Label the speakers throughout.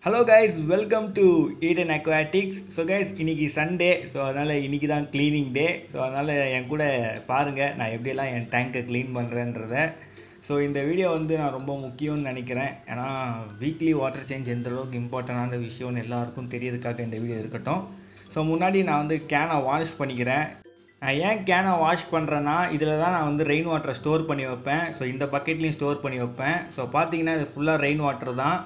Speaker 1: Hello guys, welcome to Eden aquatics. So guys, இன்றைக்கி Sunday. So அதனால் இன்றைக்கி தான் க்ளீனிங் டே. ஸோ அதனால் என் கூட பாருங்கள் நான் எப்படியெல்லாம் என் டேங்கை க்ளீன் பண்ணுறேன்றத. ஸோ இந்த வீடியோ வந்து நான் ரொம்ப முக்கியம்னு நினைக்கிறேன். ஏன்னா வீக்லி வாட்டர் சேஞ்ச் எந்த அளவுக்கு இம்பார்ட்டண்டான விஷயம்னு எல்லாருக்கும் தெரியறதுக்காக இந்த வீடியோ இருக்கட்டும். ஸோ முன்னாடி நான் வந்து கேனை வாஷ் பண்ணிக்கிறேன். நான் ஏன் கேனை வாஷ் பண்ணுறேன்னா, இதில் தான் நான் வந்து ரெயின் வாட்டரை ஸ்டோர் பண்ணி வைப்பேன். ஸோ இந்த பக்கெட்லேயும் ஸ்டோர் பண்ணி வைப்பேன். ஸோ பார்த்தீங்கன்னா இது ஃபுல்லாக ரெயின் வாட்டர் தான்.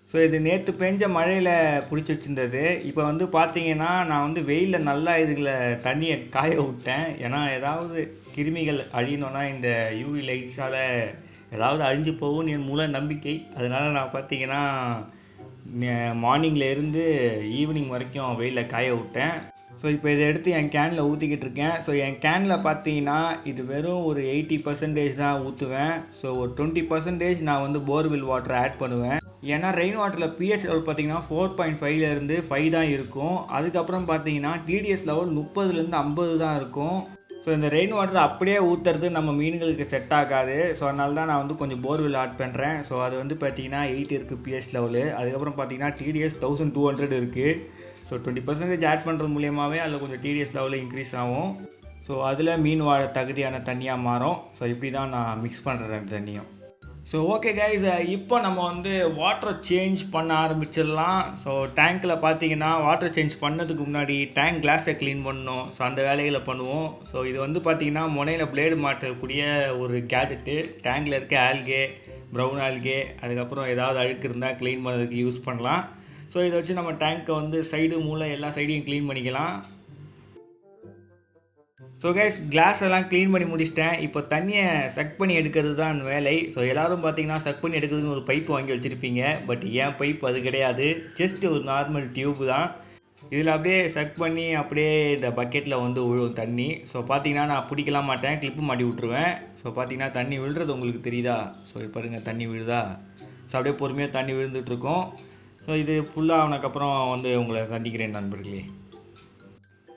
Speaker 1: ஸோ இது நேற்று பெஞ்ச மழையில் பிடிச்சி வச்சுருந்தது. இப்போ வந்து பார்த்தீங்கன்னா நான் வந்து வெயிலில் நல்லா இதுகளை தண்ணியை காய விட்டேன். ஏன்னா ஏதாவது கிருமிகள் அழியணுன்னா இந்த யூவி லைட்ஸால் ஏதாவது அழிஞ்சு போகும்னு என் மூல நம்பிக்கை. அதனால் நான் பார்த்தீங்கன்னா மார்னிங்கில் இருந்து ஈவினிங் வரைக்கும் வெயிலில் காய விட்டேன். ஸோ இப்போ இதை எடுத்து என் கேனில் ஊற்றிக்கிட்டு இருக்கேன். ஸோ என் கேனில் பார்த்தீங்கன்னா இது வெறும் ஒரு 80% தான் ஊற்றுவேன். ஸோ ஒரு 20% நான் வந்து போர்வெல் வாட்டர் ஆட் பண்ணுவேன். ஏன்னா ரெயின் வாட்டரில் பிஹெச் லெவல் பார்த்தீங்கன்னா 4.5லேருந்து 5 தான் இருக்கும். அதுக்கப்புறம் பார்த்தீங்கன்னா டிடிஎஸ் லெவல் 30லேருந்து 50 தான் இருக்கும். ஸோ இந்த ரெயின் வாட்டர் அப்படியே ஊற்றுறது நம்ம மீன்களுக்கு செட் ஆகாது. ஸோ அதனால தான் நான் வந்து கொஞ்சம் போர்வெல் ஆட் பண்ணுறேன். ஸோ அது வந்து பார்த்தீங்கன்னா 8 இருக்குது பிஹெச் லெவலு. அதுக்கப்புறம் பார்த்தீங்கன்னா டிடிஎஸ் 1200 இருக்குது. ஸோ 20% ஆட் பண்ணுறது மூலியமாகவே அதில் கொஞ்சம் டிடிஎஸ் லெவலில் இன்க்ரீஸ் ஆகும். ஸோ அதில் மீன் வாழ தகுதியான தண்ணியாக மாறும். ஸோ இப்படி தான் நான் மிக்ஸ் பண்ணுறேன் தண்ணியும். ஸோ ஓகே கைஸ், இப்போ நம்ம வந்து வாட்டர் சேஞ்ச் பண்ண ஆரம்பிச்சிடலாம். ஸோ டேங்க்கில் பார்த்தீங்கன்னா வாட்டர் சேஞ்ச் பண்ணதுக்கு முன்னாடி டேங்க் கிளாஸை க்ளீன் பண்ணணும். ஸோ அந்த வேலைகளை பண்ணுவோம். ஸோ இது வந்து பார்த்திங்கன்னா முனையில் பிளேடு மாட்டக்கூடிய ஒரு கேஜெட்டு. டேங்கில் இருக்க ஆல்கே, ப்ரௌன் ஆல்கே, அதுக்கப்புறம் ஏதாவது அழுக்கு இருந்தால் க்ளீன் பண்ணுறதுக்கு யூஸ் பண்ணலாம். ஸோ இதை வச்சு நம்ம டேங்க்கை வந்து சைடு மூளை எல்லா சைடையும் க்ளீன் பண்ணிக்கலாம். ஸோ கைஸ், கிளாஸ் எல்லாம் க்ளீன் பண்ணி முடிச்சிட்டேன். இப்போ தண்ணியை சக் பண்ணி எடுக்கிறது தான் வேலை. ஸோ எல்லோரும் பார்த்தீங்கன்னா சக் பண்ணி எடுக்கிறதுன்னு ஒரு பைப் வாங்கி வச்சுருப்பீங்க. பட் ஏன் பைப் அது கிடையாது, ஜஸ்ட் ஒரு நார்மல் டியூப் தான். இதில் அப்படியே சக் பண்ணி அப்படியே இந்த பக்கெட்டில் வந்து விழுவும் தண்ணி. ஸோ பார்த்தீங்கன்னா நான் பிடிக்கலாம் மாட்டேன், கிளிப்பு மாட்டி விட்ருவேன். ஸோ பார்த்தீங்கன்னா தண்ணி விழுறது உங்களுக்கு தெரியுதா? ஸோ இப்போ பாருங்கள் தண்ணி விழுதா? ஸோ அப்படியே பொறுமையாக தண்ணி விழுந்துட்டுருக்கோம். ஸோ இது ஃபுல்லாக ஆனதுக்கப்புறம் வந்து உங்களை சந்திக்கிறேன் நண்பர்களே.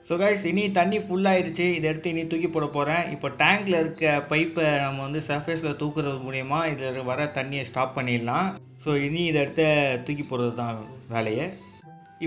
Speaker 1: ஸோ கைஸ், இனி தண்ணி ஃபுல்லாகிடுச்சு. இதை எடுத்து இனி தூக்கி போட போகிறேன். இப்போ டேங்க்கில் இருக்க பைப்பை நம்ம வந்து சர்ஃபேஸில் தூக்குறது மூலயமா இதில் வர தண்ணியை ஸ்டாப் பண்ணிடலாம். ஸோ இனி இதை எடுத்து தூக்கி போடுறது தான் வேலையை.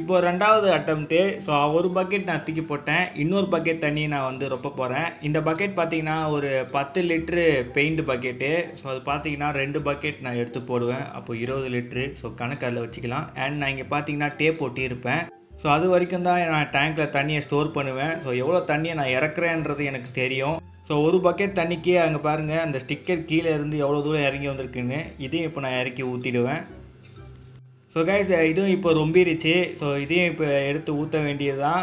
Speaker 1: இப்போ ரெண்டாவது அட்டம்ப்ட்டு. ஸோ ஒரு பக்கெட் நான் தூக்கி போட்டேன். இன்னொரு பக்கெட் தண்ணி நான் வந்து ரொப்ப போகிறேன். இந்த பக்கெட் பார்த்தீங்கன்னா ஒரு 10 லிட்ரு பெயிண்ட் பக்கெட்டு. ஸோ அது பார்த்தீங்கன்னா 2 பக்கெட் நான் எடுத்து போடுவேன். அப்போ 20 லிட்ரு. ஸோ கணக்கு அதில் வச்சுக்கலாம். அண்ட் நான் இங்கே பார்த்தீங்கன்னா டேப் ஒட்டியிருப்பேன். ஸோ அது வரைக்கும் தான் நான் டேங்க்கில் தண்ணியை ஸ்டோர் பண்ணுவேன். ஸோ எவ்வளோ தண்ணியை நான் இறக்குறேன்றது எனக்கு தெரியும். ஸோ ஒரு பக்கெட் தண்ணிக்கே அங்கே பாருங்கள் அந்த ஸ்டிக்கர் கீழே இருந்து எவ்வளோ தூரம் இறங்கி வந்திருக்குன்னு. இதையும் இப்போ நான் இறக்கி ஊற்றிடுவேன். ஸோ கைஸ், இதுவும் இப்போ ரொம்பிருச்சு. ஸோ இதையும் இப்போ எடுத்து ஊற்ற வேண்டியது தான்.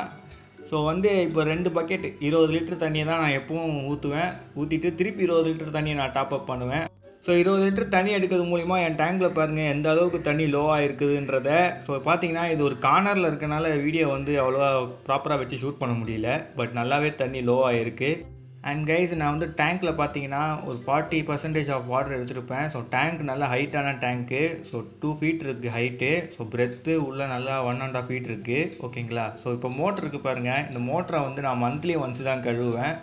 Speaker 1: ஸோ வந்து இப்போ 2 பக்கெட் 20 லிட்டர் தண்ணியை தான் நான் எப்பவும் ஊற்றுவேன். ஊற்றிட்டு திருப்பி 20 லிட்டர் தண்ணியை நான் டாப் அப் பண்ணுவேன். ஸோ 20 லிட்டர் தண்ணி எடுக்கிறது மூலிமா என் டேங்கில் பாருங்கள் எந்த அளவுக்கு தண்ணி லோவாக இருக்குதுன்றத. ஸோ பார்த்தீங்கன்னா இது ஒரு கார்னரில் இருக்கனால வீடியோ வந்து அவ்வளோவா ப்ராப்பராக வச்சு ஷூட் பண்ண முடியல. பட் நல்லாவே தண்ணி லோவாக இருக்குது. அண்ட் கைஸ், நான் வந்து டேங்க்கில் பார்த்தீங்கன்னா ஒரு 40% ஆஃப் வாட்டர் எடுத்துருப்பேன். ஸோ டேங்க் நல்லா ஹைட்டான டேங்க்கு. ஸோ 2 ஃபீட் இருக்குது ஹைட்டு. ஸோ பிரெத்து உள்ளே நல்லா 1.5 ஃபீட் இருக்குது. ஓகேங்களா? ஸோ இப்போ மோட்ரு இருக்குது பாருங்கள். இந்த மோட்டரை வந்து நான் மந்த்லி ஒன்ஸ் தான் கழுவுவேன்.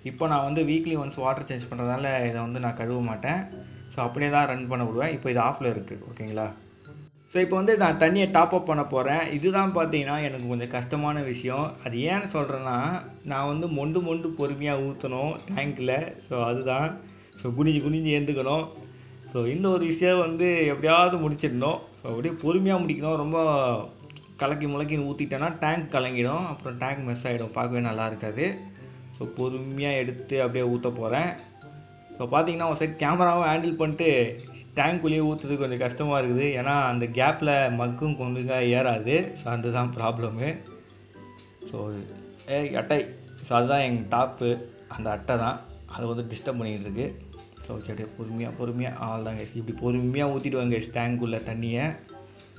Speaker 1: இப்போ நான் வந்து வீக்லி ஒன்ஸ் வாட்டர் சேஞ்ச் பண்ணுறதுனால இதை வந்து நான் கழுவ மாட்டேன். ஸோ அப்படியே தான் ரன் பண்ண விடுவேன். இப்போ இது ஆஃபில் இருக்குது. ஓகேங்களா? ஸோ இப்போ வந்து நான் தண்ணியை டாப் அப் பண்ண போகிறேன். இதுதான் பார்த்தீங்கன்னா எனக்கு கொஞ்சம் கஷ்டமான விஷயம். அது ஏன்னு சொல்கிறேன்னா, நான் வந்து மொண்டு பொறுமையாக ஊற்றணும் டேங்க்கில். ஸோ அதுதான். ஸோ குனிஞ்சு ஏந்துக்கணும். ஸோ இந்த ஒரு விஷயம் வந்து எப்படியாவது முடிச்சிடணும். ஸோ அப்படியே பொறுமையாக முடிக்கணும். ரொம்ப முளக்கின்னு ஊற்றிட்டேன்னா டேங்க் கலங்கிடும். அப்புறம் டேங்க் மெஸ் ஆகிடும், பார்க்கவே நல்லா இருக்காது. ஸோ பொறுமையாக எடுத்து அப்படியே ஊற்ற போகிறேன். ஸோ பார்த்தீங்கன்னா ஒரு சைட் கேமராவும் ஹேண்டில் பண்ணிட்டு டேங்க்குள்ளேயே ஊற்றுறது கொஞ்சம் கஷ்டமாக இருக்குது. ஏன்னா அந்த கேப்பில் மக்கும் கொஞ்சம் ஏறாது. ஸோ அதுதான் ப்ராப்ளமு. ஸோ அட்டை. ஸோ அதுதான் எங்கள் டாப்பு. அந்த அட்டை தான் அதை வந்து டிஸ்டர்ப் பண்ணிகிட்டு இருக்கு. ஸோ ஓகே, அப்படியே பொறுமையாக ஆள்தாங்க இப்படி பொறுமையாக ஊற்றிடுவாங்க டேங்க்குள்ளே தண்ணியை.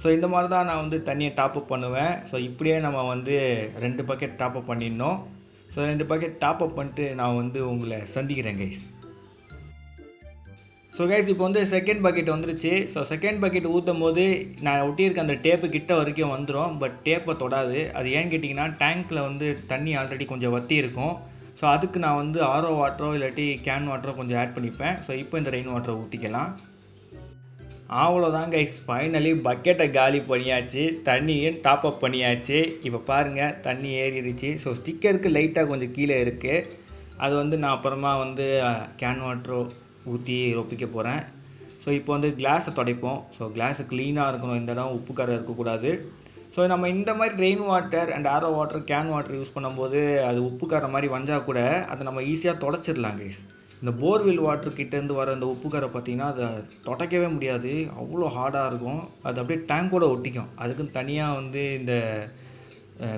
Speaker 1: ஸோ இந்த மாதிரி தான் நான் வந்து தண்ணியை டாப்அப் பண்ணுவேன். ஸோ இப்படியே நம்ம வந்து 2 பக்கெட் டாப்அப் பண்ணிடணும். ஸோ 2 பக்கெட் டாப்அப் பண்ணிட்டு நான் வந்து உங்களை சந்திக்கிறேன் கைஸ். ஸோ கைஸ், இப்போ வந்து செகண்ட் பக்கெட் வந்துருச்சு. ஸோ செகண்ட் பக்கெட் ஊற்றும் போது நான் ஒட்டியிருக்க அந்த டேப்பு கிட்ட வரைக்கும் வந்துடும். பட் டேப்பை தொடாது. அது ஏன்னு கேட்டிங்கன்னா டேங்க்கில் வந்து தண்ணி ஆல்ரெடி கொஞ்சம் வற்றி இருக்கும். ஸோ அதுக்கு நான் வந்து ஆர்ஓ வாட்டரோ இல்லாட்டி கேன் வாட்டரோ கொஞ்சம் ஆட் பண்ணிப்பேன். ஸோ இப்போ இந்த ரெயின் வாட்டரை ஊற்றிக்கலாம். அவ்வளோதான் கைஸ், ஃபைனலி பக்கெட்டை காலி பண்ணியாச்சு, தண்ணியும் டாப் அப் பண்ணியாச்சு. இப்போ பாருங்கள் தண்ணி ஏறிடுச்சு. ஸோ ஸ்டிக்கருக்கு லைட்டாக கொஞ்சம் கீழே இருக்குது. அது வந்து நான் அப்புறமா வந்து கேன் வாட்டரோ ஊற்றி ரொப்பிக்க போகிறேன். ஸோ இப்போ வந்து கிளாஸை துடைப்போம். ஸோ கிளாஸு க்ளீனாக இருக்கணும், இந்த இடம் உப்பு கரை இருக்கக்கூடாது. ஸோ நம்ம இந்த மாதிரி rain water and RO water can water use பண்ணும்போது அது உப்பு கரை மாதிரி வந்தால் கூட அதை நம்ம ஈஸியாக துடைச்சிடலாம் கைஸ். இந்த போர்வெல் வாட்டர் கிட்டேருந்து வர அந்த உப்பு கரை பார்த்திங்கன்னா அதை துடைக்கவே முடியாது, அவ்வளோ ஹார்டாக இருக்கும். அது அப்படியே டேங்கோட ஒட்டிக்கும். அதுக்குன்னு தனியாக வந்து இந்த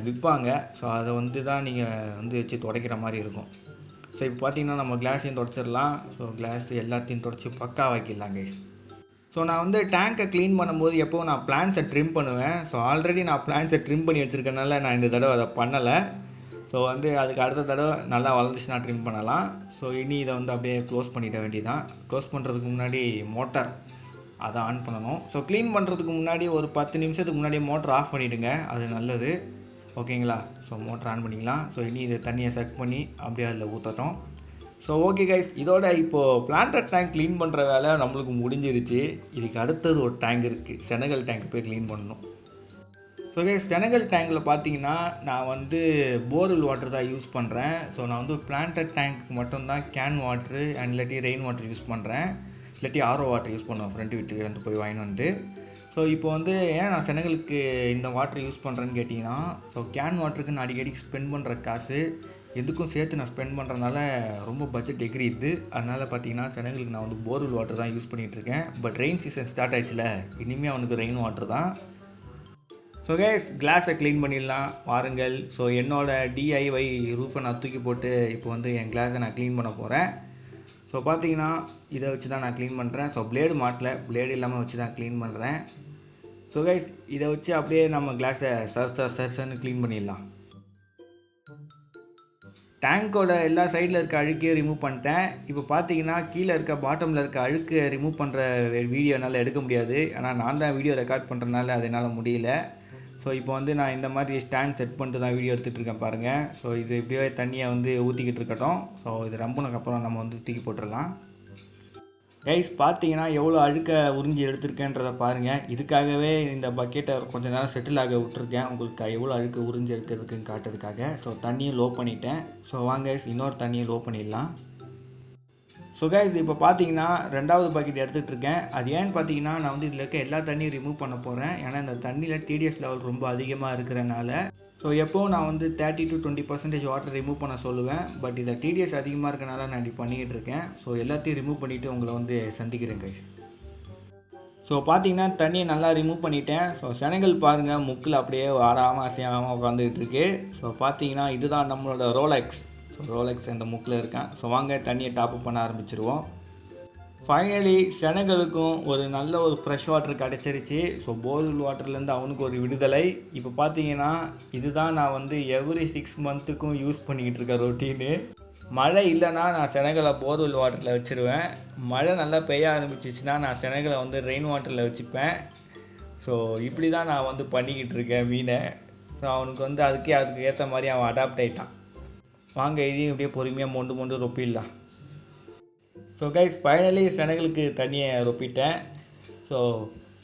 Speaker 1: விற்பாங்க. ஸோ அதை வந்து தான் நீங்கள் வந்து வச்சு துடைக்கிற மாதிரி இருக்கும். ஸோ இப்போ பார்த்தீங்கன்னா நம்ம கிளாஸையும் துடைச்சிடலாம். ஸோ கிளாஸ் எல்லாத்தையும் துடைச்சி பக்கா வைக்கிடலாம் கைஸ். ஸோ நான் வந்து டேங்கை க்ளீன் பண்ணும்போது எப்போவும் நான் பிளான்ஸை ட்ரிம் பண்ணுவேன். ஸோ ஆல்ரெடி நான் பிளான்ஸை ட்ரிம் பண்ணி வச்சுருக்கனால நான் இந்த தடவை அதை பண்ணலை. ஸோ வந்து அதுக்கு அடுத்த தடவை நல்லா வளர்ந்துச்சுன்னா ட்ரிம் பண்ணலாம். ஸோ இனி இதை வந்து அப்படியே க்ளோஸ் பண்ணிட வேண்டியதான். க்ளோஸ் பண்ணுறதுக்கு முன்னாடி மோட்டார் அதை ஆன் பண்ணணும். ஸோ க்ளீன் பண்ணுறதுக்கு முன்னாடி ஒரு 10 நிமிஷத்துக்கு முன்னாடி மோட்டர் ஆஃப் பண்ணிவிடுங்க, அது நல்லது. ஓகேங்களா? ஸோ மோட்டர் ஆன் பண்ணிக்கலாம். ஸோ இனி இதை தண்ணியை செக் பண்ணி அப்படியே அதில் ஊற்றட்டும். ஸோ ஓகே கைஸ், இதோட இப்போது பிளான்டட் டேங்க் க்ளீன் பண்ணுற வேலை நம்மளுக்கு முடிஞ்சிருச்சு. இதுக்கு அடுத்தது ஒரு டேங்க் இருக்குது, செனகல் டேங்க் போய் க்ளீன் பண்ணணும். ஸோ கைஸ், செனகல் டேங்கில் பார்த்தீங்கன்னா நான் வந்து போர்வெல் வாட்டர் தான் யூஸ் பண்ணுறேன். ஸோ நான் வந்து பிளான்டட் டேங்க்கு மட்டும்தான் கேன் வாட்ரு அண்ட் இல்லாட்டி ரெயின் வாட்டர் யூஸ் பண்ணுறேன், இல்லாட்டி ஆரோ வாட்டர் யூஸ் பண்ணுவேன் ஃப்ரெண்ட் வீட்டுக்கு வந்து போய் வாங்கிட்டு வந்து. ஸோ இப்போ வந்து ஏன் நான் செனகலுக்கு இந்த வாட்டர் யூஸ் பண்ணுறேன்னு கேட்டிங்கன்னா, ஸோ கேன் வாட்டருக்கு நான் அடிக்கடி ஸ்பெண்ட் பண்ணுற காசு எதுக்கும் சேர்த்து நான் ஸ்பெண்ட் பண்ணுறதுனால ரொம்ப பட்ஜெட் எகிரிடுது. அதனால் பார்த்தீங்கன்னா செனகலுக்கு நான் வந்து போர்வெல் வாட்டர் தான் யூஸ் பண்ணிகிட்ருக்கேன். பட் ரெயின் சீசன் ஸ்டார்ட் ஆயிடுச்சுல, இனிமேல் அவனுக்கு ரெயின் வாட்டர் தான். ஸோ கைஸ், கிளாஸை க்ளீன் பண்ணிடலாம் வாருங்கள். ஸோ என்னோடய டிஐஒய் ரூஃபை நான் தூக்கி போட்டு இப்போ வந்து என் கிளாஸை நான் க்ளீன் பண்ண போகிறேன். ஸோ பார்த்தீங்கன்னா இதை வச்சு தான் நான் க்ளீன் பண்ணுறேன். ஸோ பிளேடு மாட்டல, பிளேடு இல்லாமல் வச்சு தான் க்ளீன் பண்ணுறேன். ஸோ கைஸ், இதை வச்சு அப்படியே நம்ம கிளாஸை சர்சன்னு க்ளீன் பண்ணிடலாம். டேங்கோட எல்லா சைடில் இருக்க அழுக்கையும் ரிமூவ் பண்ணிட்டேன். இப்போ பார்த்தீங்கன்னா கீழே இருக்க பாட்டமில் இருக்க அழுக்கு ரிமூவ் பண்ணுற வீடியோ என்னால் எடுக்க முடியாது, ஆனால் நான் தான் வீடியோ ரெக்கார்ட் பண்ணுறதுனால அது என்னால் முடியல. ஸோ இப்போ வந்து நான் இந்த மாதிரி ஸ்டாண்ட் செட் பண்ணிட்டு தான் வீடியோ எடுத்துகிட்டு இருக்கேன் பாருங்கள். ஸோ இது இப்படியே தண்ணியை வந்து ஊற்றிக்கிட்டு இருக்கட்டும். ஸோ இது ரம்புனதுக்கப்புறம் நம்ம வந்து தூக்கி போட்டுடலாம். கைஸ், பார்த்தீங்கன்னா எவ்வளோ அழுக்க உறிஞ்சி எடுத்திருக்கேன்றதை பாருங்கள். இதுக்காகவே இந்த பக்கெட்டை கொஞ்சம் நேரம் செட்டில் ஆக விட்டுருக்கேன், உங்களுக்கு எவ்வளோ அழுக்க உறிஞ்சி எடுக்கிறதுக்குன்னு காட்டுறதுக்காக. ஸோ தண்ணியை லோ பண்ணிட்டேன். ஸோ வாங்க இன்னொரு தண்ணியை லோ பண்ணிடலாம். ஸோ கைஸ், இப்போ பார்த்தீங்கன்னா 2வது பக்கெட் எடுத்துகிட்டு இருக்கேன். அது ஏன்னு பார்த்தீங்கன்னா நான் வந்து இதில் இருக்க எல்லா தண்ணியும் ரிமூவ் பண்ண போகிறேன். ஏன்னா இந்த தண்ணியில் டிடிஎஸ் லெவல் ரொம்ப அதிகமாக இருக்கிறனால. ஸோ எப்போவும் நான் வந்து 30 to 20% வாட்டர் ரிமூவ் பண்ண சொல்லுவேன். பட் இதில் டிடிஎஸ் அதிகமாக இருக்கனால நான் இப்படி பண்ணிக்கிட்டு இருக்கேன். ஸோ எல்லாத்தையும் ரிமூவ் பண்ணிவிட்டு உங்களை வந்து சந்திக்கிறேன் கைஸ். ஸோ பார்த்தீங்கன்னா தண்ணியை நல்லா ரிமூவ் பண்ணிட்டேன். ஸோ செனகல் பாருங்கள் முக்கில் அப்படியே ஆடாமல் அசையாமல் உட்காந்துக்கிட்டு இருக்கு. ஸோ பார்த்தீங்கன்னா இதுதான் நம்மளோட ரோலெக்ஸ். ஸோ ரோலெக்ஸ் இந்த முக்கில் இருக்கேன். ஸோ வாங்க தண்ணியை டாப்அப் பண்ண ஆரம்பிச்சிருவோம். ஃபைனலி செனகலுக்கும் ஒரு நல்ல ஒரு ஃப்ரெஷ் வாட்டர் கிடச்சிருச்சு. ஸோ போர்வெல் வாட்டர்லேருந்து அவனுக்கு ஒரு விடுதலை. இப்போ பார்த்தீங்கன்னா இதுதான் நான் வந்து எவ்ரி 6 மந்த்துக்கும் யூஸ் பண்ணிக்கிட்டு இருக்க ரொட்டீனு. மழை இல்லைன்னா நான் செனகலை போர்வெல் வாட்டரில் வச்சுருவேன். மழை நல்லா பெய்ய ஆரம்பிச்சிச்சுன்னா நான் செனகலை வந்து ரெயின் வாட்டரில் வச்சுப்பேன். ஸோ இப்படி தான் நான் வந்து பண்ணிக்கிட்டு இருக்கேன் மீனை. ஸோ அவனுக்கு வந்து அதுக்கு ஏற்ற மாதிரி அவன் அடாப்ட் ஆகிட்டான். வாங்க இதையும் இப்படியே பொறுமையாக மொண்டு ரொப்பிடலாம். ஸோ கைஸ், ஃபைனலி செனகலுக்கு தண்ணியை ரொப்பிட்டேன். ஸோ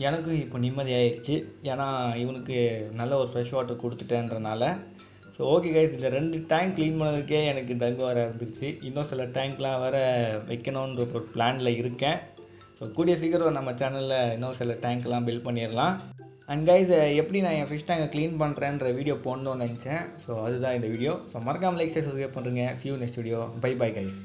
Speaker 1: எனக்கும் இப்போ நிம்மதியாகிடுச்சு, ஏன்னா இவனுக்கு நல்ல ஒரு ஃப்ரெஷ் வாட்டர் கொடுத்துட்டேன்றனால. ஸோ ஓகே கைஸ், இந்த 2 டேங்க் க்ளீன் பண்ணதுக்கே எனக்கு டங்கு வர ஆரம்பிச்சிச்சு. இன்னும் சில டேங்க்லாம் வேறு வைக்கணுன்ற ஒரு பிளானில் இருக்கேன். ஸோ கூடிய சீக்கிரம் நம்ம சேனலில் இன்னும் சில டேங்க்லாம் பில்ட் பண்ணிடலாம். அண்ட் கைஸ், எப்படி நான் என் ஃபிஷ் டேங்கை க்ளீன் பண்ணுறேன்ற வீடியோ போடணும்னு நினச்சேன். ஸோ அதுதான் இந்த வீடியோ. ஸோ மறக்காமல் லைக் சப்ஸ்கிரைப் பண்ணுறேங்க. see you next video. Bye guys.